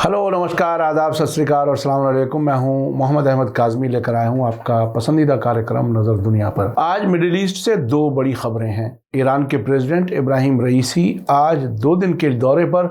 Hello नमस्कार आदाब सत श्री अकाल और अस्सलाम वालेकुम। मैं हूं मोहम्मद अहमद काज़मी, लेकर आया हूं आपका पसंदीदा कार्यक्रम नज़र दुनिया पर। आज मिडिल ईस्ट से दो बड़ी खबरें हैं। ईरान के प्रेसिडेंट इब्राहिम रईसी आज 2 दिन के दौरे पर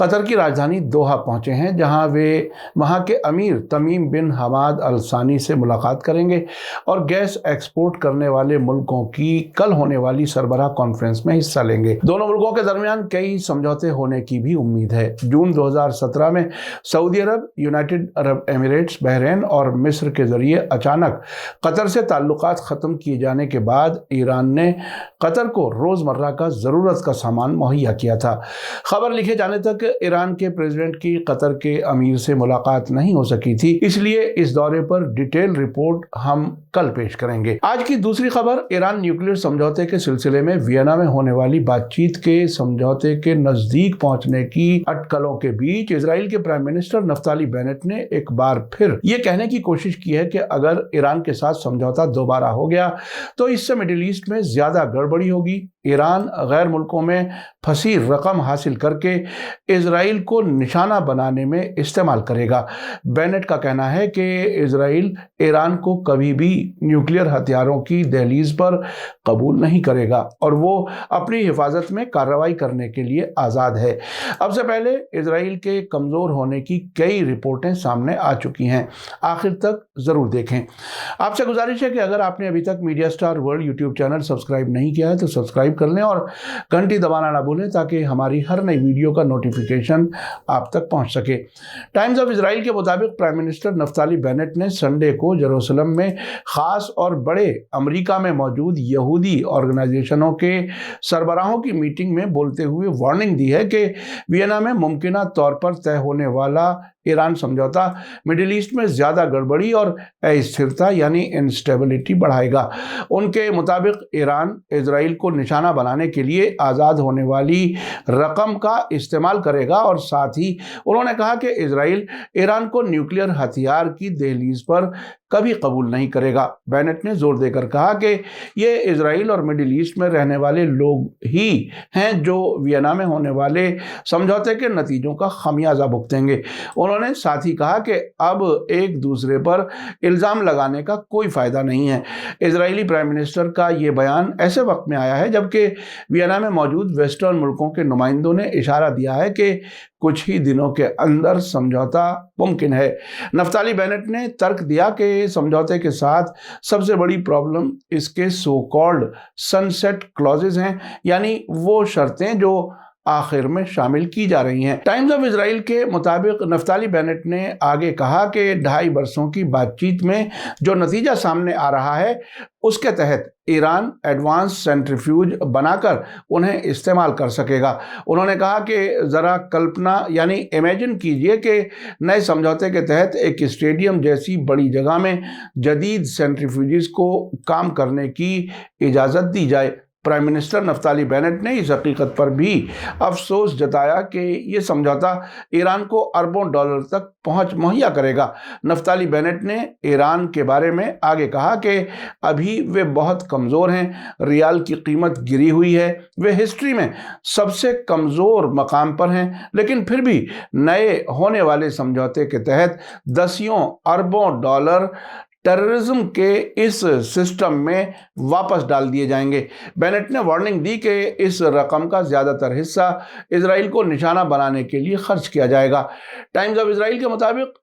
कतर की राजधानी दोहा पहुंचे हैं, जहां वे वहां के अमीर तमीम बिन हमाद अल सानी से मुलाकात करेंगे और गैस एक्सपोर्ट करने वाले मुल्कों की कल होने वाली सरबराह कॉन्फ्रेंस में हिस्सा लेंगे। दोनों मुल्कों के दरमियान कई समझौते होने की भी उम्मीद है। जून 2017 में सऊदी अरब, यूनाइटेड अरब एमिरेट्स, बहरीन और मिस्र के जरिए अचानक कतर से ताल्लुकात ख़त्म किए जाने के बाद ईरान ने कतर को रोज़मर्रा का ज़रूरत का सामान मुहैया किया था। खबर लिखे जाने तक ईरान के प्रेसिडेंट की कतर के अमीर से मुलाकात नहीं हो सकी थी, इसलिए इस दौरे पर डिटेल रिपोर्ट हम कल पेश करेंगे। आज की दूसरी खबर ईरान न्यूक्लियर समझौते के सिलसिले में वियना में होने वाली बातचीत के समझौते के नज़दीक पहुंचने की अटकलों के बीच इजराइल के प्राइम मिनिस्टर नफ्ताली बेनेट ने एक बार फिर ये कहने की कोशिश की है कि अगर ईरान के साथ समझौता दोबारा हो गया तो इससे मिडिल ईस्ट में ज्यादा गड़बड़ी होगी। ईरान गैर मुल्कों में फंसी रकम हासिल करके इजराइल को निशाना बनाने में इस्तेमाल करेगा। बेनेट का कहना है कि इजराइल ईरान को कभी भी न्यूक्लियर हथियारों की दहलीज पर कबूल नहीं करेगा और वो अपनी हिफाजत में कार्रवाई करने के लिए आज़ाद है। अब से पहले इजराइल के कमज़ोर होने की कई रिपोर्टें सामने आ चुकी हैं, आखिर तक ज़रूर देखें। आपसे गुजारिश है कि अगर आपने अभी तक media star world YouTube channel subscribe नहीं किया है तो सब्सक्राइब कर लें और घंटी दबाना ना भूलें ताकि हमारी हर नई वीडियो का नोटिफिकेशन आप तक पहुंच सके। टाइम्स ऑफ इजराइल के मुताबिक प्राइम मिनिस्टर नफ्ताली बेनेट ने संडे को जेरूसलम में खास और बड़े अमेरिका में मौजूद यहूदी ऑर्गेनाइजेशनों के सरबराहों की मीटिंग में बोलते हुए वार्निंग दी है कि वियना में मुमकिना तौर पर तय होने वाला ईरान समझौता मिडिल ईस्ट में ज़्यादा गड़बड़ी और अस्थिरता यानी इंस्टेबिलिटी बढ़ाएगा। उनके मुताबिक ईरान इजराइल को निशाना बनाने के लिए आज़ाद होने वाली रकम का इस्तेमाल करेगा और साथ ही उन्होंने कहा कि इजराइल ईरान को न्यूक्लियर हथियार की दहलीज पर कभी कबूल नहीं करेगा। बेनेट ने जोर देकर कहा कि ये इजराइल और मिडिल ईस्ट में रहने वाले लोग ही हैं जो वियना में होने वाले समझौते के नतीजों का खमियाजा भुगतेंगे। उन्होंने साथ ही कहा कि अब एक दूसरे पर इल्ज़ाम लगाने का कोई फ़ायदा नहीं है। इजरायली प्राइम मिनिस्टर का ये बयान ऐसे वक्त में आया है जबकि वियना में मौजूद वेस्टर्न मुल्कों के नुमाइंदों ने इशारा दिया है कि कुछ ही दिनों के अंदर समझौता मुमकिन है। नफ्ताली बेनेट ने तर्क दिया कि समझौते के साथ सबसे बड़ी प्रॉब्लम इसके सो कॉल्ड सनसेट क्लॉजेज हैं, यानी वो शर्तें जो आखिर में शामिल की जा रही हैं। टाइम्स ऑफ इजराइल के मुताबिक नफ्ताली बेनेट ने आगे कहा कि 2.5 वर्षों की बातचीत में जो नतीजा सामने आ रहा है उसके तहत ईरान एडवांस सेंट्रीफ्यूज बनाकर उन्हें इस्तेमाल कर सकेगा। उन्होंने कहा कि ज़रा कल्पना यानी इमेजिन कीजिए कि नए समझौते के तहत एक स्टेडियम जैसी बड़ी जगह में जदीद सेंट्रीफ्यूज को काम करने की इजाज़त दी जाए। प्राइम मिनिस्टर नफ्ताली बेनेट ने इस हकीकत पर भी अफसोस जताया कि ये समझौता ईरान को अरबों डॉलर तक पहुंच मुहैया करेगा। नफ्ताली बेनेट ने ईरान के बारे में आगे कहा कि अभी वे बहुत कमज़ोर हैं, रियाल की कीमत गिरी हुई है, वे हिस्ट्री में सबसे कमज़ोर मकाम पर हैं, लेकिन फिर भी नए होने वाले समझौते के तहत दसियों अरबों डॉलर टेररिज्म के इस सिस्टम में वापस डाल दिए जाएंगे। बेनेट ने वार्निंग दी कि इस रकम का ज़्यादातर हिस्सा इजराइल को निशाना बनाने के लिए खर्च किया जाएगा। टाइम्स ऑफ इजराइल के मुताबिक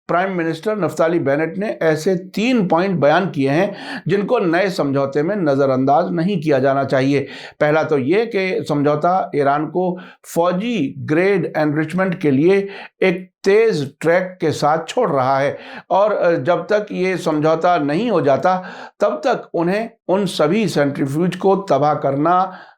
प्राइम मिनिस्टर नफ्ताली बेनेट ने ऐसे 3 पॉइंट बयान किए हैं जिनको नए समझौते में नज़रअंदाज नहीं किया जाना चाहिए। पहला तो ये कि समझौता ईरान को फौजी ग्रेड एनरिचमेंट के लिए एक तेज़ ट्रैक के साथ छोड़ रहा है और जब तक ये समझौता नहीं हो जाता तब तक उन्हें उन सभी सेंट्रीफ्यूज को तबाह करना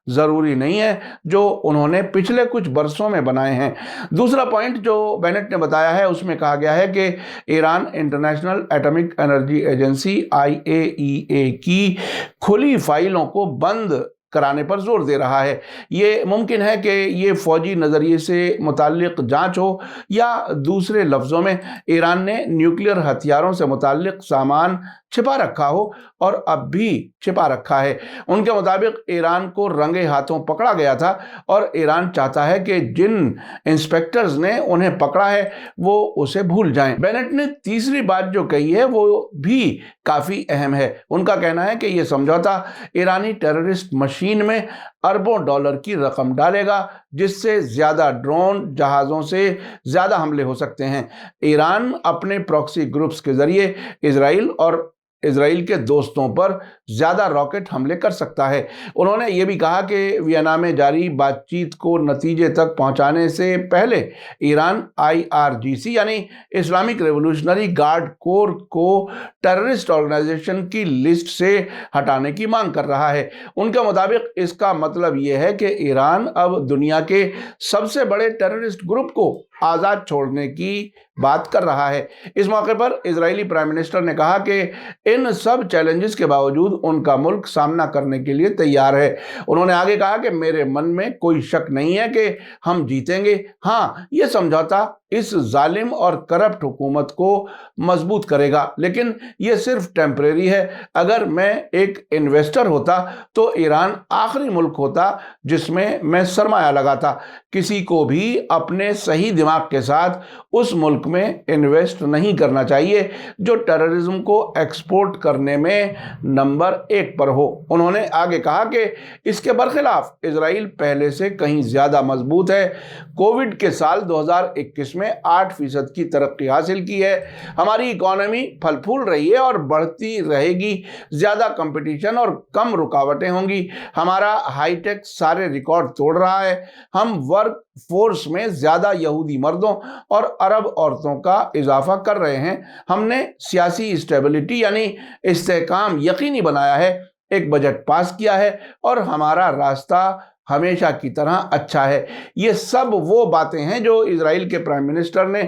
ज़रूरी नहीं है जो उन्होंने पिछले कुछ बरसों में बनाए हैं। दूसरा पॉइंट जो बेनेट ने बताया है उसमें कहा गया है कि Iran international atomic energy agency IAEA की खुली फाइलों को बंद कराने पर जोर दे रहा है। ये मुमकिन है कि ये फौजी नज़रिए से मुताल्लिक जांच हो या दूसरे लफ्ज़ों में ईरान ने न्यूक्लियर हथियारों से मुताल्लिक सामान छिपा रखा हो और अब भी छिपा रखा है। उनके मुताबिक ईरान को रंगे हाथों पकड़ा गया था और ईरान चाहता है कि जिन इंस्पेक्टर्स ने उन्हें पकड़ा है वो उसे भूल जाएं। बेनेट ने तीसरी बात जो कही है वो भी काफ़ी अहम है। उनका कहना है कि ये समझौता ईरानी टेररिस्ट मशीन में अरबों डॉलर की रकम डालेगा, जिससे ज़्यादा ड्रोन जहाज़ों से ज़्यादा हमले हो सकते हैं। ईरान अपने प्रॉक्सी ग्रुप्स के ज़रिए इजराइल के दोस्तों पर ज़्यादा रॉकेट हमले कर सकता है। उन्होंने ये भी कहा कि वियना में जारी बातचीत को नतीजे तक पहुंचाने से पहले ईरान IRGC यानी इस्लामिक रेवोल्यूशनरी गार्ड कोर को टेररिस्ट ऑर्गेनाइजेशन की लिस्ट से हटाने की मांग कर रहा है। उनके मुताबिक इसका मतलब ये है कि ईरान अब दुनिया के सबसे बड़े टेररिस्ट ग्रुप को आज़ाद छोड़ने की बात कर रहा है। इस मौके पर इजरायली प्राइम मिनिस्टर ने कहा कि इन सब चैलेंजेस के बावजूद उनका मुल्क सामना करने के लिए तैयार है। उन्होंने आगे कहा कि मेरे मन में कोई शक नहीं है कि हम जीतेंगे। हाँ, ये समझौता इस जालिम और करप्ट हुकूमत को मजबूत करेगा, लेकिन ये सिर्फ टेम्परेरी है। अगर मैं एक इन्वेस्टर होता तो ईरान आखिरी मुल्क होता जिसमें मैं सरमाया लगाता। किसी को भी अपने सही दिमाग के साथ उस मुल्क में इन्वेस्ट नहीं करना चाहिए जो टेररिज्म को एक्सपोर्ट करने में नंबर 1 पर हो। उन्होंने आगे कहा कि इसके बरखिलाफ इजराइल पहले से कहीं ज्यादा मजबूत है। कोविड के साल 2021 में 8% की तरक्की हासिल की है। हमारी इकोनॉमी फल फूल रही है और बढ़ती रहेगी। ज्यादा कंपटीशन और कम रुकावटें होंगी। हमारा हाईटेक सारे रिकॉर्ड तोड़ रहा है। हम वर्क फोर्स में ज्यादा यहूदी मर्दों और अरब औरतों का इजाफा कर रहे हैं। हमने सियासी स्टेबिलिटी यानी इस्तेहकाम यकीनी बनाया है, एक बजट पास किया है और हमारा रास्ता हमेशा की तरह अच्छा है। ये सब वो बातें हैं जो इजराइल के प्राइम मिनिस्टर ने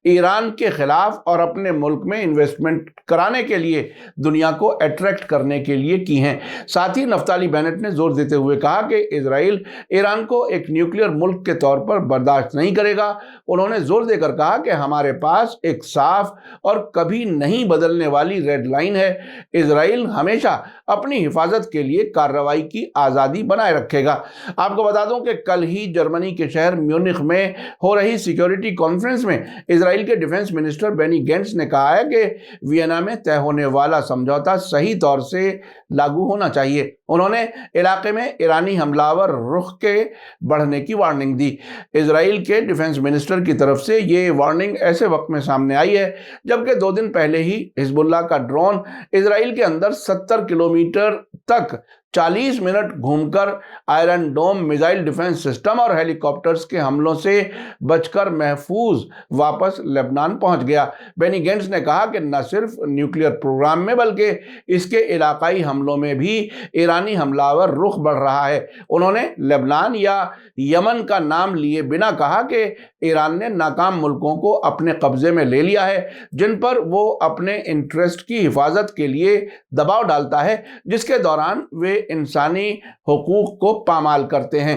ईरान के खिलाफ और अपने मुल्क में इन्वेस्टमेंट कराने के लिए, दुनिया को अट्रैक्ट करने के लिए की हैं। साथ ही नफ्ताली बेनेट ने जोर देते हुए कहा कि इजराइल ईरान को एक न्यूक्लियर मुल्क के तौर पर बर्दाश्त नहीं करेगा। उन्होंने जोर देकर कहा कि हमारे पास एक साफ और कभी नहीं बदलने वाली रेड लाइन है। इजराइल हमेशा अपनी हिफाजत के लिए कार्रवाई की आज़ादी बनाए रखेगा। आपको बता दूं कि कल ही जर्मनी के शहर म्यूनिख में हो रही सिक्योरिटी कॉन्फ्रेंस में इजराइल के डिफेंस मिनिस्टर बेनी गेंट्स ने कहा है कि वियना में तय होने वाला समझौता सही तौर से लागू होना चाहिए। उन्होंने इलाके में ईरानी हमलावर रुख के बढ़ने की वार्निंग दी। इजराइल के डिफेंस मिनिस्टर की तरफ से ये वार्निंग ऐसे वक्त में सामने आई है जबकि 2 दिन पहले ही हिजबुल्लाह का ड्रोन इजराइल के अंदर 70 किलोमीटर तक 40 मिनट घूमकर iron dome missile defence system और हेलीकॉप्टर्स के हमलों से बचकर महफूज वापस लेबनान पहुंच गया। बेनी गेंट्स ने कहा कि न सिर्फ न्यूक्लियर प्रोग्राम में बल्कि इसके इलाकाई हमलों में भी ईरानी हमलावर रुख बढ़ रहा है। उन्होंने लेबनान या यमन का नाम लिए बिना कहा कि ईरान ने नाकाम मुल्कों को अपने कब्जे में ले लिया है जिन पर वो अपने इंटरेस्ट की हिफाजत के लिए दबाव डालता है, जिसके दौरान वे इंसानी हुकूक को पामाल करते हैं।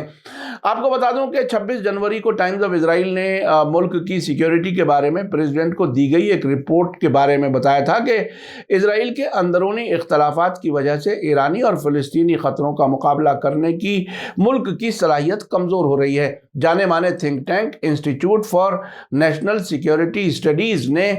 आपको बता दूं कि 26 जनवरी को टाइम्स ऑफ इजराइल ने मुल्क की सिक्योरिटी के बारे में प्रेसिडेंट को दी गई एक रिपोर्ट के बारे में बताया था कि इजराइल के अंदरूनी इख्तलाफात की वजह से ईरानी और फिलिस्तीनी खतरों का मुकाबला करने की मुल्क की सलाहियत कमज़ोर हो रही है। जाने माने think tank institute for national security studies ने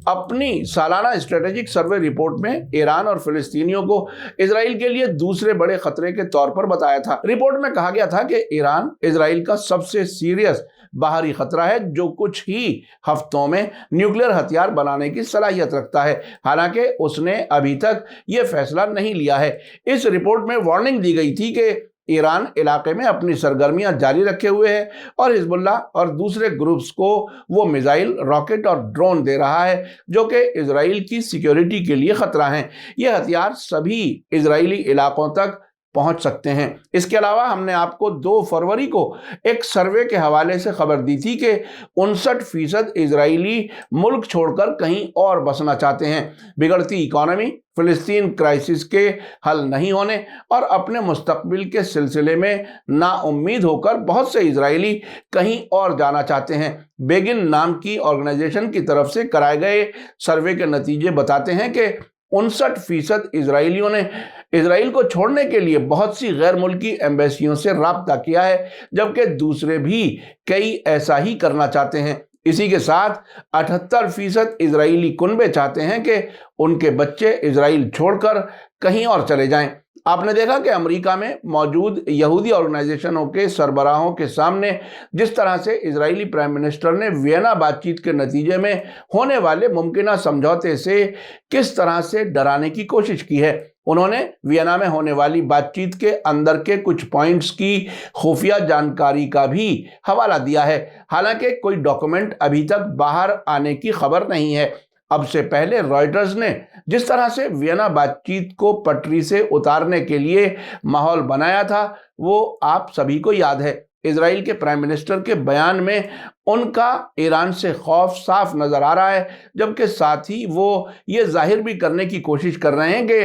अपनी सालाना स्ट्रेटेजिक सर्वे रिपोर्ट में ईरान और फिलिस्तीनियों को इजराइल के लिए दूसरे बड़े खतरे के तौर पर बताया था। रिपोर्ट में कहा गया था कि ईरान इजराइल का सबसे सीरियस बाहरी खतरा है जो कुछ ही हफ्तों में न्यूक्लियर हथियार बनाने की सलाहियत रखता है। हालांकि उसने अभी तक यह फैसला नहीं लिया है। इस रिपोर्ट में वार्निंग दी गई थी कि ईरान इलाके में अपनी सरगर्मियां जारी रखे हुए है और हिजबुल्लाह और दूसरे ग्रुप्स को वो मिसाइल, रॉकेट और ड्रोन दे रहा है जो कि इजराइल की सिक्योरिटी के लिए खतरा हैं। ये हथियार सभी इजरायली इलाकों तक पहुंच सकते हैं। इसके अलावा हमने आपको 2 फरवरी को एक सर्वे के हवाले से खबर दी थी कि 59% इजरायली मुल्क छोड़कर कहीं और बसना चाहते हैं। बिगड़ती इकोनॉमी, फिलिस्तीन क्राइसिस के हल नहीं होने और अपने मुस्तकबिल के सिलसिले में नाउम्मीद होकर बहुत से इजरायली कहीं और जाना चाहते हैं। बेगिन नाम की ऑर्गेनाइजेशन की तरफ से कराए गए सर्वे के नतीजे बताते हैं कि 59% इजरायलियों ने इजराइल को छोड़ने के लिए बहुत सी गैर मुल्की एम्बेसियों से राब्ता किया है, जबकि दूसरे भी कई ऐसा ही करना चाहते हैं। इसी के साथ 78% इजरायली कुनबे चाहते हैं कि उनके बच्चे इजराइल छोड़कर कहीं और चले जाएं। आपने देखा कि अमेरिका में मौजूद यहूदी ऑर्गेनाइजेशनों के सरबराहों के सामने जिस तरह से इजरायली प्राइम मिनिस्टर ने वियना बातचीत के नतीजे में होने वाले मुमकिन समझौते से किस तरह से डराने की कोशिश की है। उन्होंने वियना में होने वाली बातचीत के अंदर के कुछ पॉइंट्स की खुफिया जानकारी का भी हवाला दिया है। हालांकि कोई डॉक्यूमेंट अभी तक बाहर आने की खबर नहीं है। अब से पहले रॉयटर्स ने जिस तरह से वियना बातचीत को पटरी से उतारने के लिए माहौल बनाया था वो आप सभी को याद है। इजराइल के प्राइम मिनिस्टर के बयान में उनका ईरान से खौफ साफ नजर आ रहा है, जबकि साथ ही वो ये जाहिर भी करने की कोशिश कर रहे हैं कि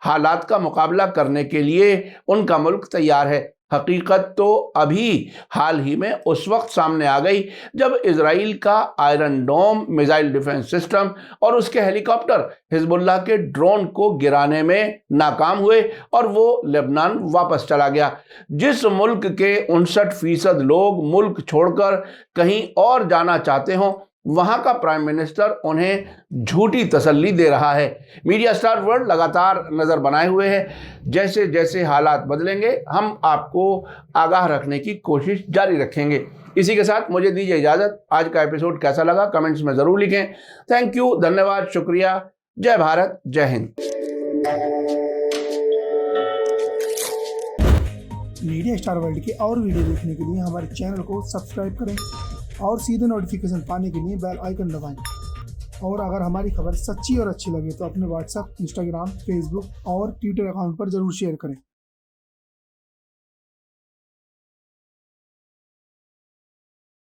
हालात का मुकाबला करने के लिए उनका मुल्क तैयार है। हकीकत तो अभी हाल ही में उस वक्त सामने आ गई जब इजराइल का iron dome missile defence system और उसके हेलीकॉप्टर हिजबुल्लाह के ड्रोन को गिराने में नाकाम हुए और वो लेबनान वापस चला गया। जिस मुल्क के 59% लोग मुल्क छोड़कर कहीं और जाना चाहते हों, वहां का प्राइम मिनिस्टर उन्हें झूठी तसल्ली दे रहा है। मीडिया स्टार वर्ल्ड लगातार नजर बनाए हुए है। जैसे जैसे हालात बदलेंगे हम आपको आगाह रखने की कोशिश जारी रखेंगे। इसी के साथ मुझे दीजिए इजाजत। आज का एपिसोड कैसा लगा कमेंट्स में जरूर लिखें। थैंक यू, धन्यवाद, शुक्रिया। जय भारत, जय हिंद। मीडिया स्टार वर्ल्ड के और वीडियो देखने के लिए हमारे चैनल को सब्सक्राइब करें और सीधे नोटिफिकेशन पाने के लिए बेल आइकन दबाएं। और अगर हमारी खबर सच्ची और अच्छी लगे तो अपने व्हाट्सएप, इंस्टाग्राम, फेसबुक और ट्विटर अकाउंट पर जरूर शेयर करें।